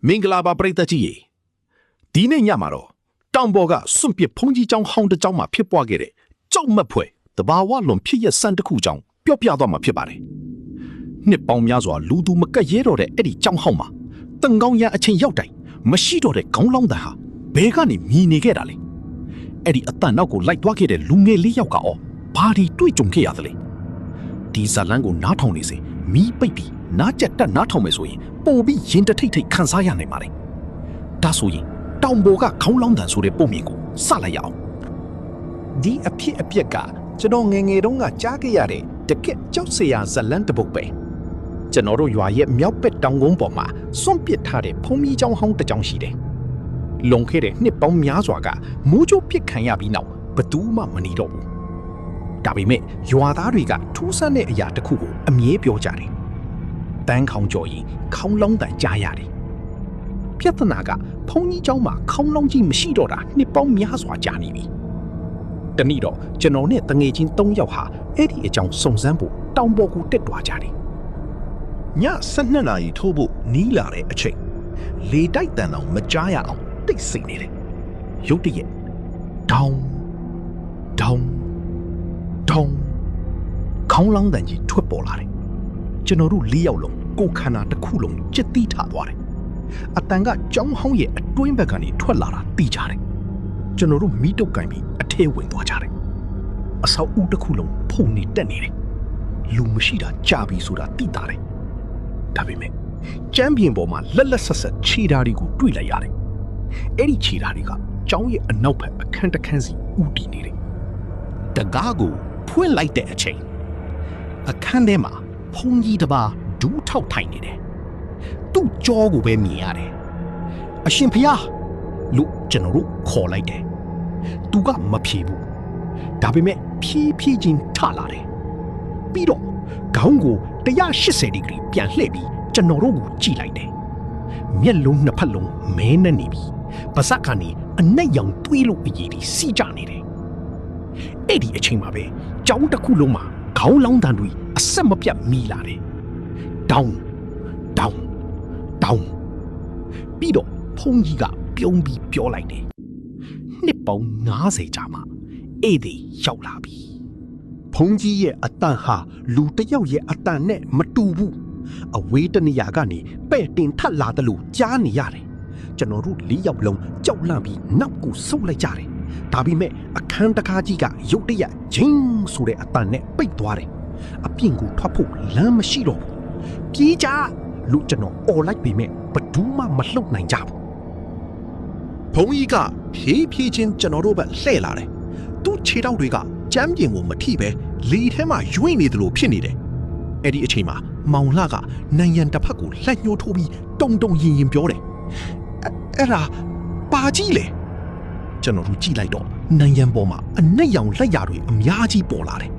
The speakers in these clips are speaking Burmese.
မင်္ဂလာပါပရိသတ်ကြီးရေဒီနေ့ညမှာတော့တောင်ပေါ်ကစွန့်ပစ်ဖုန်ကြီးကျောင်းဟောင်းတစ်ကျောင်းမှာဖြစ်ပွားခဲ့တဲ့ကြောက်မက်ဖွယ်တဘာဝလွန်ဖြစ်ရစံတစ်ခုကြောင်းပြောပြသွားမှာဖြစ်ပါတယ်နှစ်ပေါင်းများစွာလူသူမကက်ရဲတော့တဲ့အဲ့ဒီကျောင်းဟောင်းမှာတန်ကောင်းရန်အချိန်ရောက်တိုင်းမရှိတော့တဲ့ခေါင်းလောင်းတန်ဟာဘဲကနေမြည်နေခဲ့တာလေအဲ့ဒီအတန်နောက်ကိုလိုက်သွားခဲ့တဲ့လူငယ်လေးယောက်ကဘာဒီတွေ့ကြုံခဲ့ရသလဲဒီဇာလန်းကိုနားထောင်နေစေမီးပိတ်ပြီးနားကျက်တက်နားထောင်မယ်ဆိုရင်ပို့ပြီးရင်တထိတ်ထိတ်ခန်းစားရနိုင်ပါလေဒါဆိုရင်တောင်ပေါ်ကခေါင်းလောင်းတန်ဆိုတဲ့ပုံမြင်ကိုစလိုက်ရအောင်ဒီအဖြစ်အပျက်ကကျွန်တော်ငယ်ငယ်တုန်းကကြားခဲ့ရတဲ့တကက်ကြောက်စရာဇလန်းတစ်ပုဒ်ပဲကျွန်တော်တို့ရွာရဲ့မြောက်ဘက်တောင်ကုန်းပေါ်မှာစွန့်ပစ်ထားတဲ့ဖုံးမီးကျောင်းဟောင်းတစ်ကျောင်းရှိတယ်လွန်ခဲ့တဲ့နှစ်ပေါင်းများစွာကမိုးကြိုးပစ်ခံရပြီးနောက်ဘသူမှမနေတော့ဘူးဒါပေမဲ့ရွာသားတွေကထူးဆန်းတဲ့အရာတစ်ခုကိုအမြဲပြောကြတယ်တန်းခေါင်းကျော်ရင်ခေါင်းလောင်းတန်ကြားရတယ်ပြဿနာကဖုံးကြီးကျောင်းမှာခေါင်းလောင်းကြီးမရှိတော့တာနှစ်ပေါင်းများစွာကြာနေပြီတနေ့တော့ကျွန်တော်နဲ့တငယ်ချင်း၃ယောက်ဟာအဲ့ဒီအကြောင်းစုံစမ်းဖို့တောင်ပေါ်ကိုတက်သွားကြတယ်ည12နာရီထိုးဖို့နီးလာတဲ့အချိန်လေတိုက်တန်အောင်မကြားရအောင်တိတ်ဆိတ်နေတယ်ရုတ်တရက်ဒေါင်းဒေါင်းဒေါင်းခေါင်းလောင်းတန်ကြီးထွက်ပေါ်လာတယ်ကျွန်တော်တို့၄ယောက်လုံးကိုယ်ခန္ဓာတစ်ခုလုံးကြက်တီးထသွားတယ်အတန်ကကြောင်းဟောင်းရဲ့အတွင်းဘက်ကနေထွက်လာတာသိကြတယ်ကျွန်တော်တို့မီးတုပ်ကင်ပြီးအထဲဝင်သွားကြတယ်အဆောက်အဦတစ်ခုလုံးဖုန်နေတက်နေတယ်လူမရှိတာကြာပြီဆိုတာသိတာတယ်ဒါပေမဲ့ကျမ်းပြင်ပေါ်မှာလက်လက်ဆက်ဆက်ခြေဓာတ်တွေကိုတွေ့လိုက်ရတယ်အဲ့ဒီခြေဓာတ်တွေကကျောင်းရဲ့အနောက်ဘက်အခန်းတစ်ခန်းစီဥတည်နေတယ်တကားကိုဖွင့်လိုက်တဲ့အချိန်အခန်းထဲမှာဖုန်ကြီးတစ်ပါးဒူးထောက်ထိုင်နေတယ်သူ့ကြောကိုပဲမြင်ရတယ်အရှင်ဖျားလို့ကျွန်တော်တို့ခေါ်လိုက်တယ်သူကမဖြေဘူးဒါပေမဲ့ဖြည်းဖြည်းချင်းထလာတယ်ပြီးတော့ခေါင်းကို180ဒီဂရီပြန်လှည့်ပြီးကျွန်တော်တို့ကိုကြည့်လိုက်တယ်မျက်လုံးနှစ်ဖက်လုံးမဲနဲ့နေပြီးပါးစပ်ကနေအနက်ရောင်တွေးလို့အကြီးကြီးစီးကြနေတယ်အဲ့ဒီအချိန်မှာပဲကြောင်းတစ်ခုလုံးမှာခေါင်းလောင်းတန်တွေအဆက်မပြတ်မိလာတယ်ဒေါင်းဒေါင်းဒေါင်းပြီးတော့ဖုန်ကြီးကပြုံးပြီးပြောလိုက်တယ်နှစ်ပေါင်း90ကြာမှအဲ့ဒီရောက်လာပြီဖုန်ကြီးရဲ့အတန်ဟာလူတစ်ယောက်ရဲ့အတန်နဲ့မတူဘူးအဝေးတနေရာကနေပဲ့တင်ထပ်လာတယ်လို့ကြားနေရတယ်ကျွန်တော်တို့၄ယောက်လုံးကြောက်လန့်ပြီးနောက်ကိုဆုတ်လိုက်ကြတယ်ဒါပေမဲ့အခန်းတကားကြီးကရုတ်တရက်ဂျင်းဆိုတဲ့အတန်နဲ့ပိတ်သွားတယ်အပြင်ကိုထွက်ဖို့လမ်းမရှိတော့ဘူးပြေးကြလို့ကျွန်တော်អော်လိုက်ပေမဲ့ဘယ်သူမှမလှုပ်နိုင်ကြဘူးဘုံကြီးကဖြည်းဖြည်းချင်းကျွန်တော်တို့ဘက်လှည့်လာတယ်သူ့ခြေထောက်တွေကကျမ်းပြင်ကိုမထိပဲလေထဲမှာရွေ့နေတယ်လို့ဖြစ်နေတယ်အဲ့ဒီအချိန်မှာမောင်လှကနန်ရန်တစ်ဖက်ကိုလှက်ညှိုးထိုးပြီးတုံတုံရင်ရင်ပြောတယ်အဲ့ဒါပါကြီးလေကျွန်တော်တို့ကြည့်လိုက်တော့နန်ရန်ပေါ်မှာအနက်ရောင်လက်ရာတွေအများကြီးပေါ်လာတယ်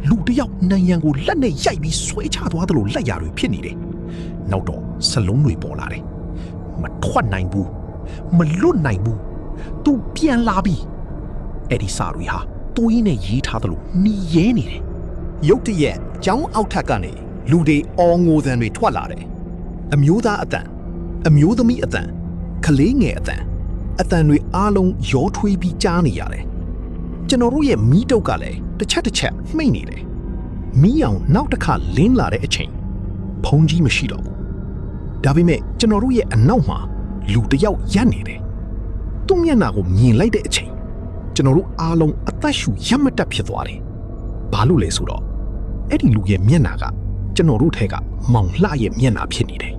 လူတယောက်နန်ရန်ကိုလက်နဲ့ရိုက်ပြီးဆွဲချသွားသလိုလက်ရာတွေဖြစ်နေတယ်နောက်တော့စလုံးတွေပေါ်လာတယ်မထွက်နိုင်ဘူးမလွတ်နိုင်ဘူးသူပြန်လာပြီအဲ့ဒီစာတွေဟာသွေးနဲ့ရေးထားသလိုနှီးရဲနေတယ်ရုတ်တရက်ကျောင်းအောက်ထပ်ကနေလူတွေအော်ငိုသံတွေထွက်လာတယ်အမျိုးသားအတန်အမျိုးသမီးအတန်ကလေးငယ်အတန်တွေအားလုံးရောထွေးပြီးကြားနေရတယ်ကျွန်တော်တို့ရဲ့မီးတုပ်ကလည်းတစ်ချက်မှိတ်နေတယ်မီးအောင်နောက်တစ်ခါလင်းလာတဲ့အချိန်ဖုန်ကြီးမရှိတော့ဘူးဒါပေမဲ့ကျွန်တော်တို့ရဲ့အနောက်မှာလူတစ်ယောက်ရပ်နေတယ်သူ့မျက်နှာကိုမြင်လိုက်တဲ့အချိန်ကျွန်တော်တို့အားလုံးအသက်ရှူရမတက်ဖြစ်သွားတယ်ဘာလို့လဲဆိုတော့အဲ့ဒီလူရဲ့မျက်နှာကကျွန်တော်တို့ထဲကမောင်လှရဲ့မျက်နှာဖြစ်နေတယ်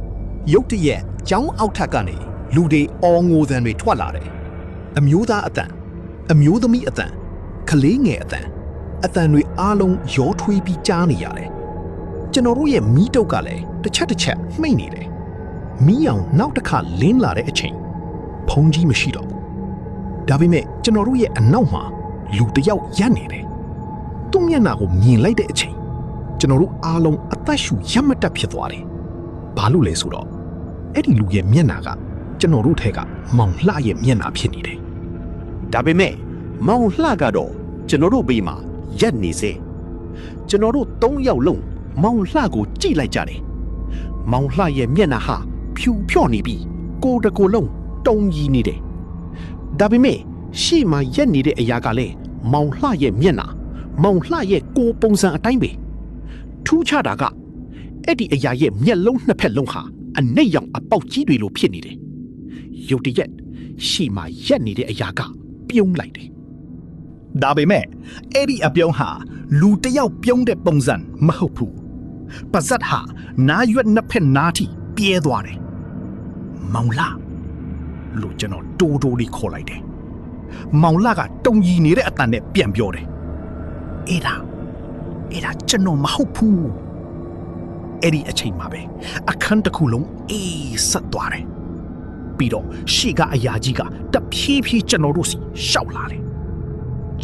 ရုတ်တရက်ကျောင်းအောက်ထပ်ကနေလူတွေအော်ငိုသံတွေထွက်လာတယ်အမျိုးသားအတန်အမျိုးသမီးအတန်ကလေးငယ်အတန်တွေအားလုံးရောထွေးပြီးကြားနေရတယ်ကျွန်တော်တို့ရဲ့မီးတုပ်ကလည်းတစ်ချက်မှိတ်နေတယ်မီးအောင်နောက်တစ်ခါလင်းလာတဲ့အချိန်ဖုန်ကြီးမရှိတော့ဘူးဒါပေမဲ့ကျွန်တော်တို့ရဲ့အနောက်မှာလူတစ်ယောက်ရပ်နေတယ်သူ့မျက်နှာကိုမြင်လိုက်တဲ့အချိန်ကျွန်တော်တို့အားလုံးအသက်ရှူရမတက်ဖြစ်သွားတယ်ဘာလို့လဲဆိုတော့အဲ့ဒီလူရဲ့မျက်နှာကကျွန်တော်တို့ထဲကမောင်လှရဲ့မျက်နှာဖြစ်နေတယ်ဒါပေမဲ့မောင်လှကတော့ကျွန်တော်တို့ဘေးမှာရက်နေစေကျွန်တော်တို့၃ယောက်လုံးမောင်လှကိုကြည့်လိုက်ကြတယ်မောင်လှရဲ့မျက်နှာဟာဖြူဖြော့နေပြီး ကိုတကိုလုံးတုံကြီးနေတယ်ဒါပေမဲ့ရှေ့မှာရက်နေတဲ့အရာကလည်းမောင်လှရဲ့မျက်နှာမောင်လှရဲ့ကိုပုံစံအတိုင်းပဲထူးခြားတာကအဲ့ဒီအရာရဲ့မျက်လုံးနှစ်ဖက်လုံးဟာအနှိတ်ရောင်အပေါက်ကြီးတွေလိုဖြစ်နေတယ်ရုတ်တရက်ရှေ့မှာရက်နေတဲ့အရာကပြုံးလိုက်တယ် ဒါပေမဲ့အဲ့ဒီအပြုံးဟာလူတစ်ယောက်ပြုံးတဲ့ပုံစံမဟုတ်ဘူးပါဇက်ဟာနာရွက်နှစ်ဖက်နားထိပြဲသွားတယ်မောင်လာလို့ကျွန်တော်တိုးတိုးလေးခေါ်လိုက်တယ်မောင်လာကတုံကြီးနေတဲ့အတန်နဲ့ပြန်ပြောတယ်အဲ့ဒါကျွန်တော်မဟုတ်ဘူးအဲ့ဒီအချိန်မှာပဲအခန်းတစ်ခုလုံးအေးဆက်သွားတယ်ပြီးတော့ရှေ့ကအရာကြီးကတဖြည်းဖြည်းကျွန်တော်တို့စီရှောက်လာတယ်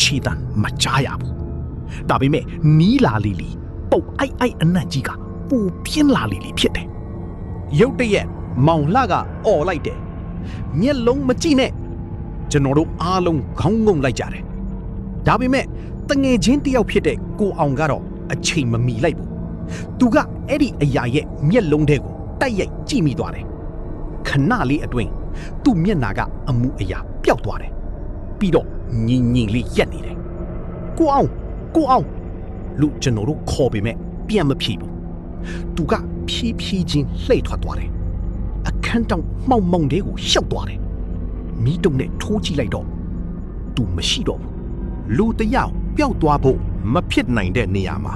ခြေတံမကြားရဘူးဒါပေမဲ့နီးလာလီပုတ်အိုက်အနံ့ကြီးကပူပြင်းလာလီဖြစ်တယ်ရုတ်တရက်မောင်လှကအော်လိုက်တယ်မျက်လုံးမကြည့်နဲ့ကျွန်တော်တို့အားလုံးခေါင်းငုံလိုက်ကြတယ်ဒါပေမဲ့တငယ်ချင်းတယောက်ဖြစ်တဲ့ကိုအောင်ကတော့အချိန်မမီလိုက်ဘူးသူကအဲ့ဒီအရာရဲ့မျက်လုံးထဲကိုတိုက်ရိုက်ကြည့်မိသွားတယ်ခဏလေးအတွင်းသူ့မျက်နှာကအမူအရာပျောက်သွားတယ်ပြီးတော့ညင်ညင်လေးရက်နေတယ်ကိုအောင်လူကျွန်တော်တို့ခေါ်ပေမဲ့ပြန်မဖြေဘူးသူကဖြည်းဖြည်းချင်းလှည့်ထွက်သွားတယ်အခန်းတောင်မှောင်တဲ့ကိုရှောက်သွားတယ်မီးတုံနဲ့ထိုးကြည့်လိုက်တော့သူမရှိတော့ဘူးလူတယောက်ပျောက်သွားဖို့မဖြစ်နိုင်တဲ့နေရာမှာ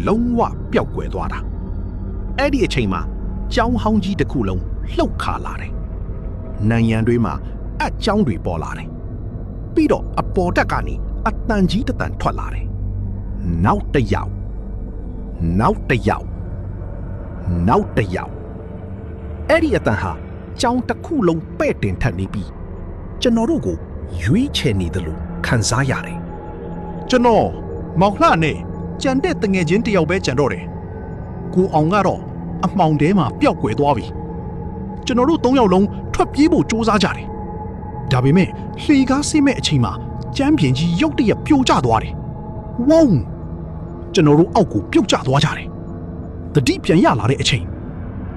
လုံးဝပျောက်ကွယ်သွားတာအဲ့ဒီအချိန်မှာကျောင်းဟောင်းကြီးတစ်ခုလုံးလှုပ်ခါလာတယ်နံရံတွေမှာအကျောင်းတွေပေါ်လာတယ်ပြီးတော့အပေါ်တက်ကနေအတန်ကြီးတစ်တန်ထွက်လာတယ်နောက်တစ်ယောက်အဲ့ဒီအတန်ဟာကျောင်းတစ်ခုလုံးပဲ့တင်ထက်နေပြီးကျွန်တော်တို့ကိုရွေးချယ်နေတယ်လို့ခံစားရတယ်ကျွန်တော်မောင်လှနဲ့ကြံတဲ့တငယ်ချင်းတယောက်ပဲကြံတော့တယ်ကိုအောင်ကတော့အမှောင်ထဲမှာပျောက်ကွယ်သွားပြီကျွန်တော်တို့၃ယောက်လုံးထွက်ပြေးဖို့စူးစမ်းကြတယ်ဒါပေမဲ့လှေကားဆေးမဲ့အချိန်မှာကျမ်းပြင်ကြီးရုတ်တရက်ပြိုကျသွားတယ်ဝုန်းကျွန်တော်တို့အောက်ကိုပြုတ်ကျသွားကြတယ်တတိပြန်ရလာတဲ့အချိန်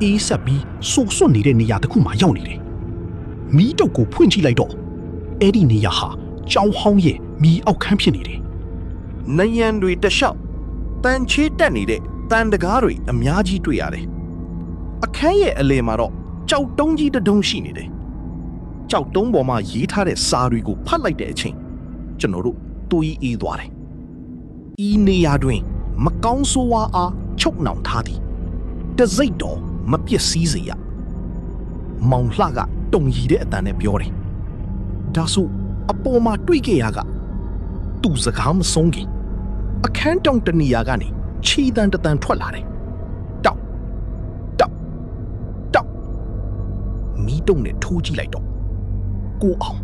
အေးဆက်ပြီးစိုးစွတ်နေတဲ့နေရာတစ်ခုမှာရောက်နေတယ်မီးတုပ်ကိုဖွင့်ကြည့်လိုက်တော့အဲ့ဒီနေရာဟာကျောင်းဟောင်းရဲ့မီးအောက်ခန်းဖြစ်နေတယ်နယံတွေတလျှောက်တန်ချေးတက်နေတဲ့တန်တကားတွေအများကြီးတွေ့ရတယ်အခန်းရဲ့အလယ်မှာတော့ကြောက်တုံးကြီးတုံးရှိနေတယ်ကြောက်တုံးပေါ်မှာရေးထားတဲ့စာတွေကိုဖတ်လိုက်တဲ့အချိန်ကျွန်တော်တို့တွေးအေးသွားတယ်ဤနေရာတွင်မကောင်းဆိုးဝါးအားချုပ်နှောင်ထားသည်တစိတ်တော်မပျက်စီးစေရမောင်လှကတုံရီတဲ့အတန်နဲ့ပြောတယ်ဒါဆိုအပေါ်မှာတွေးခဲ့ရကသူ့စကားမဆုံးခင်အခန်းတောင်တနေရာကနေခြေတန်တန်ထွက်လာတယ်တောက်မီးတုံနဲ့ထိုးကြည့်လိုက်တော့ကိုအောင်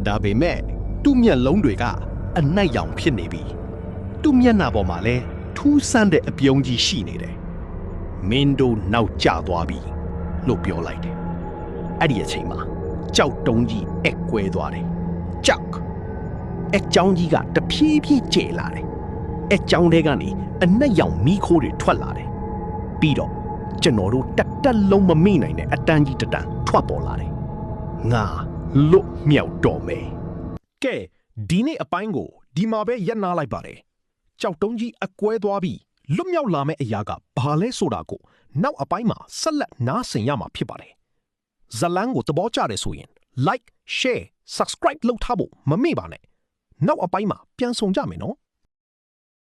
ဒါပေမဲ့သူ့မျက်လုံးတွေကအနက်ရောင်ဖြစ်နေပြီသူ့မျက်နှာပေါ်မှာလဲထူးဆန်းတဲ့အပြုံးကြီးရှိနေတယ်မင်းတို့နောက်ကျသွားပြီလို့ပြောလိုက်တယ်အဲ့ဒီအချိန်မှာကြောက်တုံးကြီးအက်ကွဲသွားတယ်ကြောက်အက်ကြောင်းကြီးကတဖြည်းဖြည်းကျဲလာတယ်အက်ကြောင်းထဲကနေအနက်ရောင်မီးခိုးတွေထွက်လာတယ်ပြီးတော့ကျွန်တော်တို့တက်လုံးမမိနိုင်တဲ့အတန်းကြီးတတန်းထွက်ပေါ်လာတယ်ငါလွတ်မြောက်တော့မယ်ကဲဒီနေ့အပိုင်းကိုဒီမှာပဲရပ်နားလိုက်ပါတယ်ကြောက်တုံးကြီးအကွဲသွားပြီးလွတ်မြောက်လာမယ့်အရာကဘာလဲဆိုတာကိုနောက်အပိုင်းမှာဆက်လက်နားဆင်ရမှာဖြစ်ပါတယ်ဇလန်းကိုသဘောကျတယ်ဆိုရင် like share subscribe လုပ်ထားဖို့မမေ့ပါနဲ့နောက်အပိုင်းမှာပြန်ဆောင်ကြမယ်နော်